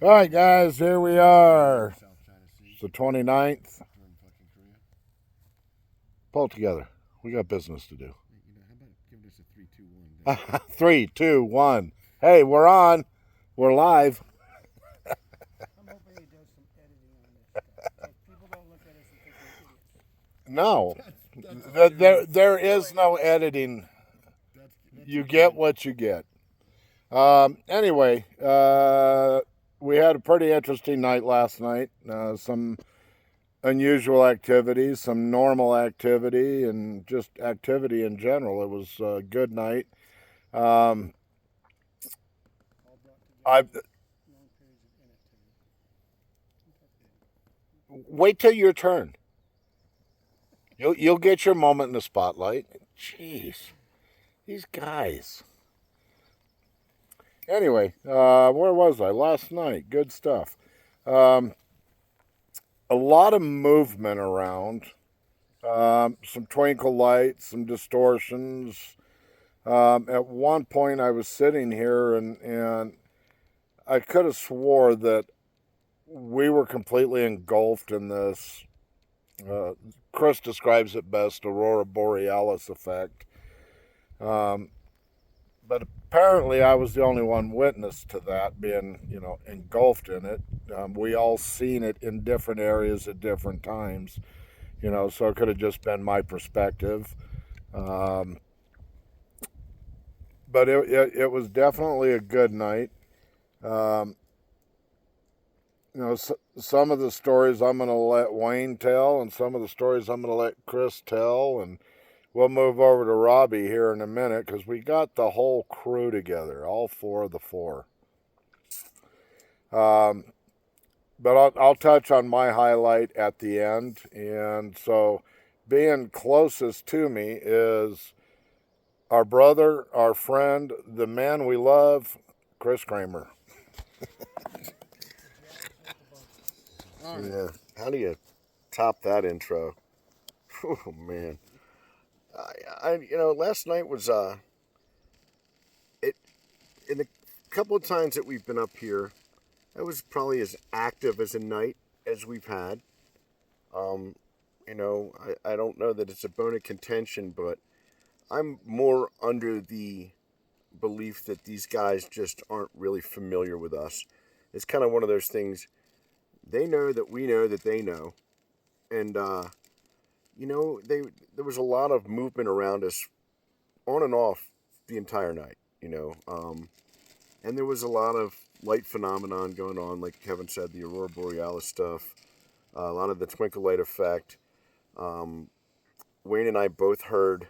All right, guys, here we are. It's the 29th. Pull it together. We got business to do. Three, two, one. Hey, we're on. We're live. I'm hoping he does some editing on this stuff. So people don't look at us and think we're idiots. No, there is no editing. You get what you get. Anyway, we had a pretty interesting night last night. Some unusual activities, some normal activity, and just activity in general. It was a good night. Um, All brought I together long periods of inactivity. wait till your turn. You'll get your moment in the spotlight. Jeez, these guys. Anyway, where was I last night? Good stuff. Um, a lot of movement around. Some twinkle lights, some distortions. At one point, I was sitting here and I could have swore that we were completely engulfed in this. Uh, Chris describes it best, aurora borealis effect. Um, but apparently, I was the only one witness to that, being engulfed in it. We all seen it in different areas at different times. So it could have just been my perspective. Um, but it was definitely a good night. Um, some of the stories I'm going to let Wayne tell, and some of the stories I'm going to let Chris tell, and we'll move over to Robbie here in a minute because we got the whole crew together, all four of the four. Um, but I'll touch on my highlight at the end, and so being closest to me is our brother, our friend, the man we love, Chris Kramer. Yeah. How do you top that intro? Oh man. Last night was it in the couple of times that we've been up here, that was probably as active as a night as we've had. Um, I don't know that it's a bone of contention, but I'm more under the belief that these guys just aren't really familiar with us. It's kind of one of those things. They know that we know that they know, and they there was a lot of movement around us on and off the entire night. And there was a lot of light phenomenon going on, like Kevin said, the aurora borealis stuff, a lot of the twinkle light effect. Um, Wayne and I both heard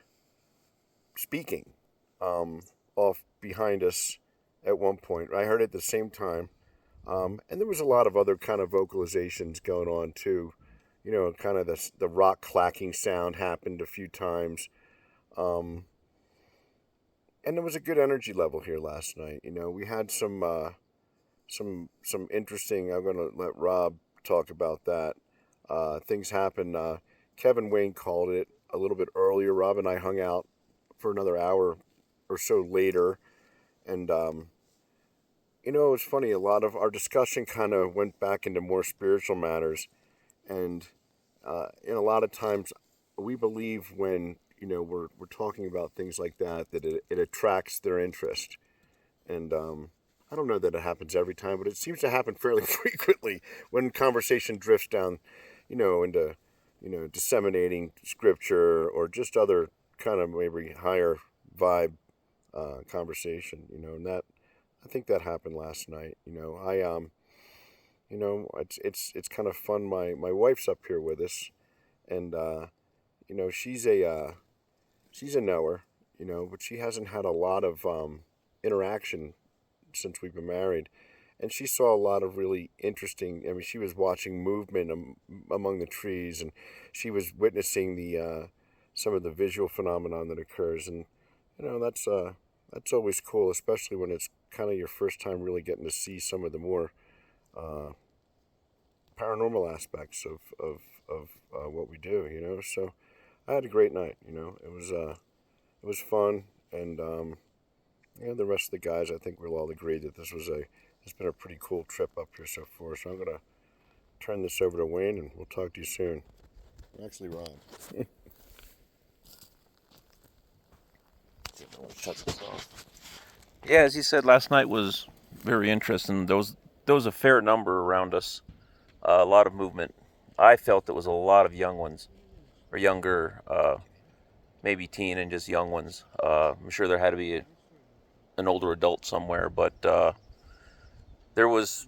speaking off behind us at one point. I heard it at the same time. And there was a lot of other kind of vocalizations going on too. Kind of the rock clacking sound happened a few times. Um, and there was a good energy level here last night. We had some interesting. I'm going to let Rob talk about that. Things happen. Kevin Wayne called it a little bit earlier. Rob and I hung out for another hour or so later, and it was funny. A lot of our discussion kind of went back into more spiritual matters, and in a lot of times, we believe when we're talking about things like that it attracts their interest, and I don't know that it happens every time, but it seems to happen fairly frequently when conversation drifts down, into disseminating scripture or just other kind of maybe higher vibe conversation, and that I think that happened last night. It's kind of fun. My wife's up here with us, and she's a knower, but she hasn't had a lot of interaction since we've been married, and she saw a lot of really interesting. I mean, she was watching movement among the trees, and she was witnessing the some of the visual phenomenon that occurs, and that's always cool, especially when it's kind of your first time really getting to see some of the more uh, paranormal aspects of what we do. So I had a great night. It was fun, and the rest of the guys, I think we'll all agree that this It's been a pretty cool trip up here so far. So I'm going to turn this over to Wayne, and we'll talk to you soon. Actually, Ron. Shut this off. Yeah, as you said, last night was very interesting. There was a fair number around us, a lot of movement. I felt it was a lot of young ones, or younger, maybe teen and just young ones. I'm sure there had to be an older adult somewhere, but there was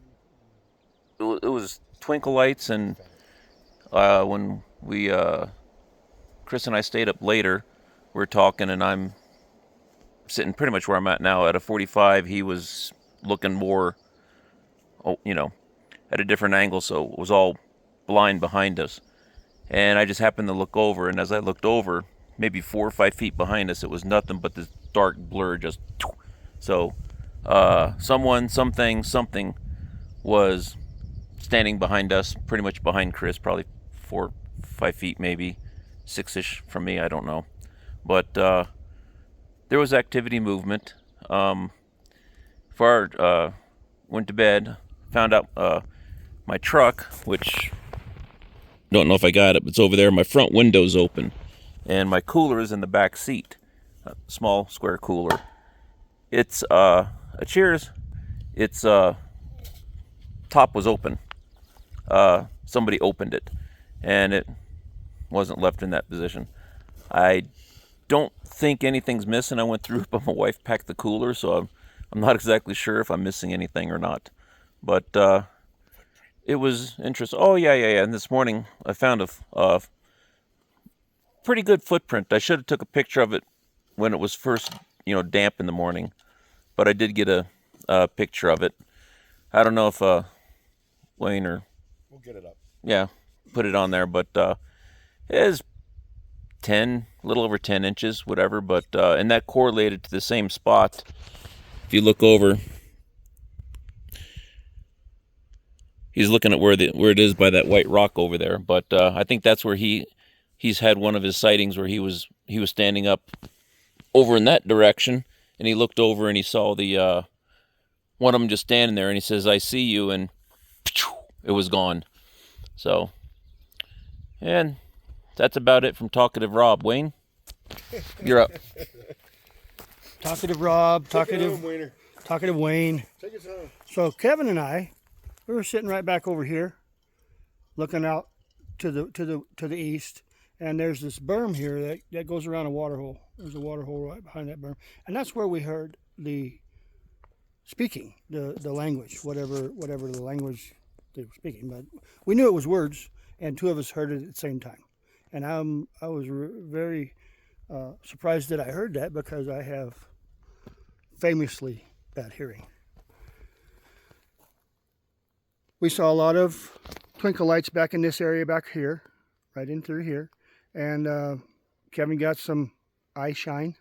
it was twinkle lights, and when we Chris and I stayed up later, we were talking, and I'm sitting pretty much where I'm at now at a 45. He was looking more, at a different angle, so it was all blind behind us. And I just happened to look over, and as I looked over, maybe 4 or 5 feet behind us, it was nothing but this dark blur just. So something was standing behind us, pretty much behind Chris, probably 4 or 5 feet, maybe 6-ish from me, I don't know. But there was activity, movement. Went to bed, found out my truck, which don't know if I got it, but it's over there. My front window's open, and my cooler is in the back seat, a small square cooler. It's a Cheers. Its top was open. Somebody opened it, and it wasn't left in that position. I don't think anything's missing. I went through, but my wife packed the cooler, so I'm not exactly sure if I'm missing anything or not. But it was interesting. Oh, yeah. And this morning I found a pretty good footprint. I should have took a picture of it when it was first, damp in the morning. But I did get a picture of it. I don't know if Wayne or... We'll get it up. Yeah, put it on there. But it is 10, a little over 10 inches, whatever. But and that correlated to the same spot. If you look over... He's looking at where it is by that white rock over there, but I think that's where he's had one of his sightings where he was standing up over in that direction, and he looked over and he saw the one of them just standing there, and he says, "I see you," and it was gone. So, and that's about it from Talkative Rob. Wayne, you're up. Talkative Rob, Take it talkative home, talkative Wayne. Take us home. So Kevin and I, we were sitting right back over here, looking out to the east, and there's this berm here that goes around a water hole. There's a water hole right behind that berm, and that's where we heard the speaking, the language, whatever the language they were speaking. But we knew it was words, and two of us heard it at the same time. And I was very surprised that I heard that, because I have famously bad hearing. We saw a lot of twinkle lights back in this area back here, right in through here. And Kevin got some eye shine.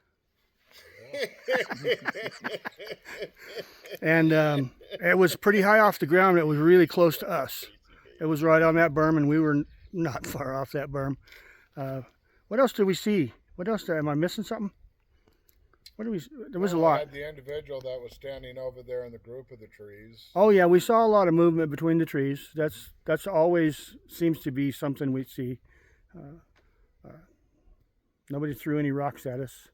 And it was pretty high off the ground. It was really close to us. It was right on that berm, and we were not far off that berm. What else did we see? What else? Am I missing something? There was a lot. I had the individual that was standing over there in the group of the trees. Oh yeah, we saw a lot of movement between the trees. That's always seems to be something we see. Nobody threw any rocks at us,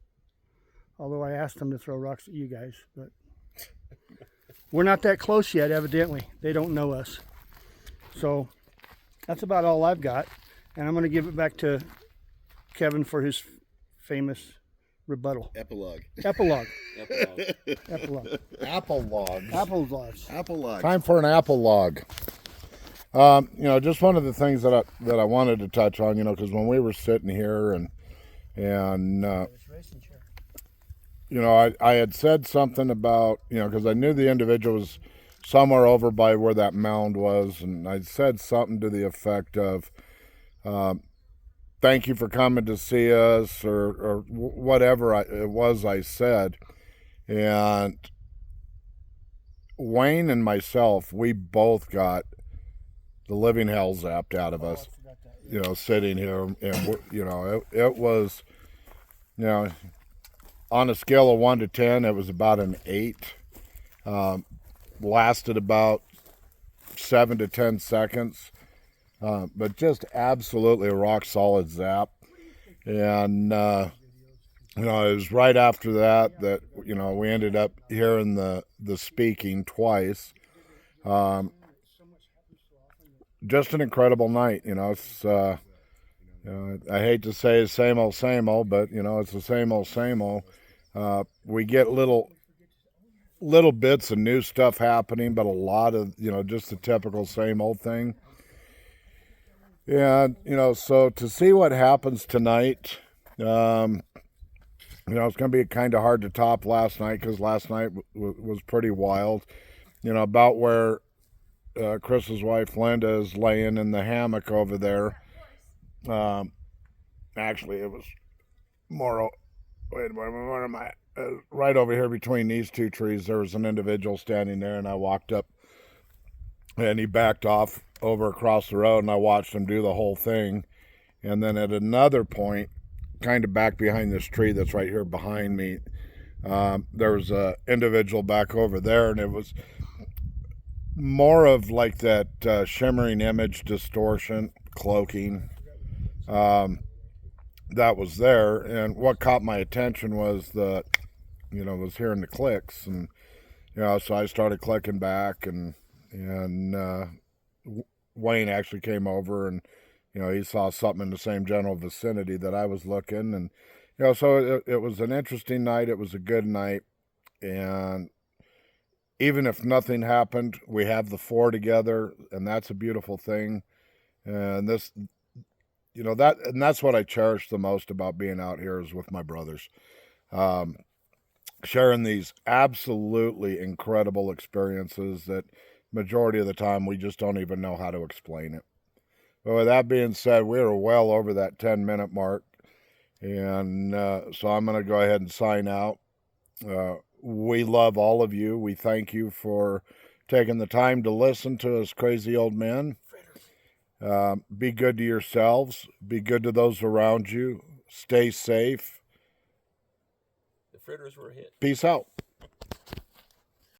although I asked them to throw rocks at you guys. But we're not that close yet, evidently. They don't know us. So that's about all I've got, and I'm going to give it back to Kevin for his famous rebuttal. Epilogue. Epilogue. Apple logs. Apple logs. Time for an apple log. Just one of the things that I wanted to touch on, because when we were sitting here and I had said something about, because I knew the individual was somewhere over by where that mound was, and I said something to the effect of, thank you for coming to see us, or whatever it was I said. And Wayne and myself, we both got the living hell zapped out of us, sitting here. And, it was, on a scale of 1 to 10, it was about an 8. lasted about 7 to 10 seconds, but just absolutely a rock solid zap. And you know, it was right after that you know, we ended up hearing the speaking twice. Just an incredible night. You know, it's you know, I hate to say the same old, but you know, it's the same old. We get little bits of new stuff happening, but a lot of, you know, just the typical same old thing. And you know, so to see what happens tonight, you know, it's going to be kind of hard to top last night, because last night was pretty wild. You know, about where Chris's wife Linda is laying in the hammock over there. Actually, it was more. Wait a minute, where am I? Right over here between these two trees, there was an individual standing there, and I walked up, and he backed off over across the road, and I watched him do the whole thing. And then at another point, kind of back behind this tree that's right here behind me, there was an individual back over there, and it was more of like that shimmering image distortion, cloaking, that was there. And what caught my attention was was hearing the clicks, and you know, so I started clicking back, and Wayne actually came over, and you know, he saw something in the same general vicinity that I was looking. And you know, so it was an interesting night. It was a good night. And even if nothing happened, we have the four together, and that's a beautiful thing. And this, you know, that's what I cherish the most about being out here, is with my brothers, sharing these absolutely incredible experiences that majority of the time we just don't even know how to explain it. But with that being said, we are well over that 10-minute mark, and so I'm going to go ahead and sign out. We love all of you. We thank you for taking the time to listen to us crazy old men. Be good to yourselves. Be good to those around you. Stay safe. The fritters were a hit. Peace out.